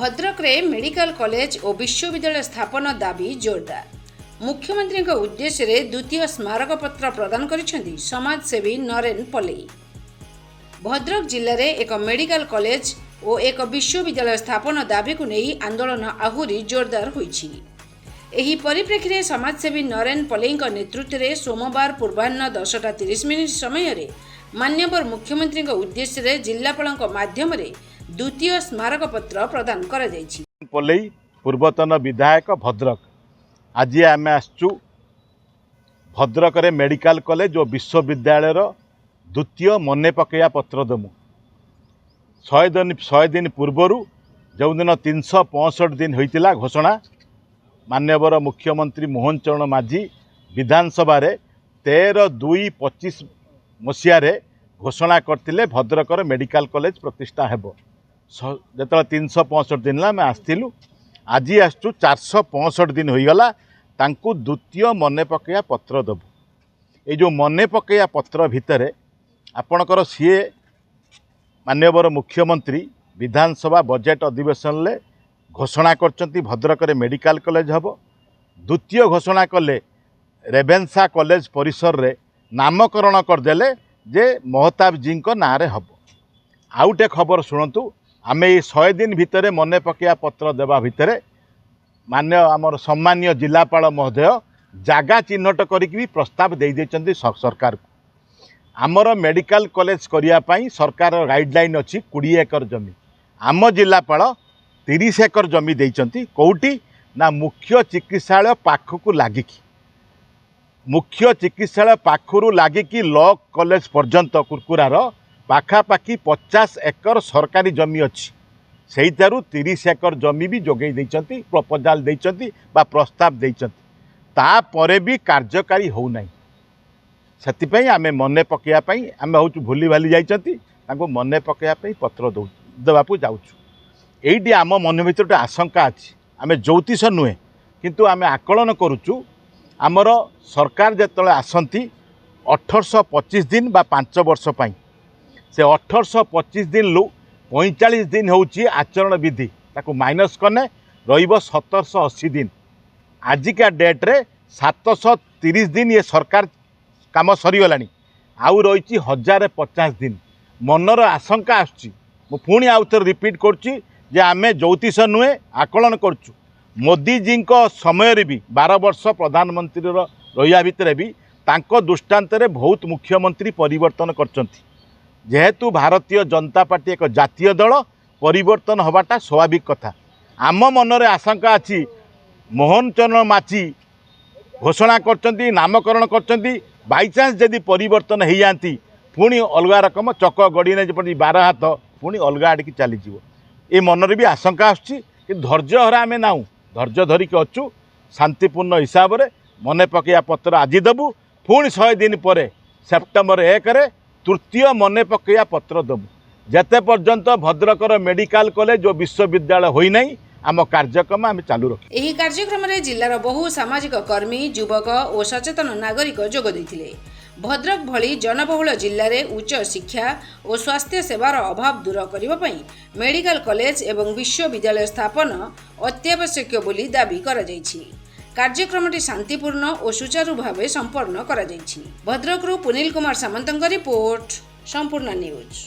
भद्रक रे medical college और विश्वविद्यालय स्थापन दाबी जोरदार। मुख्यमंत्री उद्देश्य रे द्वितीय स्मारक पत्र प्रदान करिसेंती समाजसेवी नरेन पल्लई। भद्रक जिले में एक मेडिकल कॉलेज और एक विश्वविद्यालय स्थापन दाबी को नहीं आंदोलन आहुरी जोरदार होइछि। एही परिप्रेक्षी में समाजसेवी नरेन पल्लई नेतृत्व में सोमवार पूर्वाह्न 10:30 समय माननीय मुख्यमंत्री उद्देश्य रे जिलापाल माध्यम द्वितीय स्मारक पत्र प्रदान करा जायछि। पल्लई पूर्वतन विधायक भद्रक आज आम आसचु भद्रक रे मेडिकल कॉलेज और विश्वविद्यालय द्वितीय मने पकया पत्र देमु। 100 दिन पूर्वर जो दिन 365 दिन होइतिला घोषणा माननीय मुख्यमंत्री मोहन चरण माझी विधानसभा 13/2/25 मसीह घोषणा करते भद्रक मेडिकल कॉलेज प्रतिष्ठा हेबो। जो 365 दिन आम आसलु आज आसचु 465 दिन होईगला तांकु द्वितीय मने पकया पत्र देबु। ये जो मने पकया पत्र भितर आपणकर सीए माननीय मुख्यमंत्री विधानसभा बजेट अधिवेशन ले घोषणा करचंती भद्रक मेडिकल कॉलेज हेबो। द्वितीय घोषणा कले रेवेन्सा कॉलेज परिसर रे नामकरण करदेले जे महताब जी को ना रे हबो। आउटे खबर शुणु आमे 100 दिन भितर मने पकया पत्र देवा भितर मान्य आमर सम्मान्य जिलापाल महोदय जागा चिन्हट करी प्रस्ताव दे देचंती सरकार को। आमर मेडिकल कॉलेज करिया पई सरकार गाइडलाइन अछि 20 एकर जमी। आम जिलापाल 30 एकर जमी देचंती कोउटी ना मुख्य चिकित्सालय पाखकु लागिकी मुख्य चिकित्सालय पाखरु लागिकी लॉ कॉलेज पर्यंत कुरकुरार पाखापाखि 50 एकर सरकारी जमी अच्छी से 30 एकर जमी भी जोगई देइचंती प्रपोजाल देइचंती बा प्रस्ताव देइचंती तापरे भी कार्यकारी हो नाही। सेतिपई आमे मने पकया पई आमे होचु भूली भाली जाइचंती तांको मने पकया पई पत्र देवापु जाउछु। एइडी आम मन भितर आशंका अछि। आमे ज्योतिष नुहे किंतु आमे आकलन करूचु आमर सरकार जेतले आसंती 1825 दिन बा 5 वर्ष पई से 1825 दिन लु 45 दिन होची आचरण विधि ताको माइनस कने रहिबो 1780 दिन। आजिका डेट रे 730 दिन ये सरकार काम सरीगलानी आउ रही 1050 दिन। मनर आशंका आसुची मु पुणी आउ थर रिपीट करची जे आमे ज्योतिष नुहे आकलन करचु। मोदी जी को समय रे भी 12 वर्ष प्रधानमंत्री रहिया भितर भी तांको दृष्टांत रे बहुत मुख्यमंत्री परिवर्तन करचंती। जेहेतु भारतीय जनता पार्टी एक जातीय दल परिवर्तन हवाटा स्वाभाविक कथा। आम मनरे आशंका अच्छी मोहन चरण माझी घोषणा करचंती नामकरण करचंती बाईचान्स जदि परिवर्तन हो जाती पुणी अलग रकम चक गड़ी ने जपटी 12 हाथ पुणी अलग आड़की चलीज ये मनरे भी आशंका आसुची कि धैर्य हरा आम नाऊ धैर्य धरिक अच्छु शांतिपूर्ण हिसाब से मने पकया पत्र आज देबु। पुणी 100 दिन पर सेप्टेम्बर 1 तृतीय मने पकया पत्र देबु। जेते पर्यंत भद्रकर मेडिकल कॉलेज और विश्वविद्यालय होई नहीं आम कार्यक्रम आम चालू रख। एही कार्यक्रम रे जिल्लार बहु सामाजिक कर्मी युवक और सचेतन नागरिक जोग दैथिले। भद्रक भली जनबहुल जिल्ला रे उच्च शिक्षा और स्वास्थ्य सेवार अभाव दूर करिबा पई मेडिकल कॉलेज एवं विश्वविद्यालय स्थापन अत्यावश्यक बोली दाबी करा जायछि। कार्यक्रमटी शांतिपूर्ण और सुचारू भावे संपन्न करा जायछि। भद्रकरू पुनील कुमार सामंतଙ୍କ रिपोर्ट संपूर्ण न्यूज।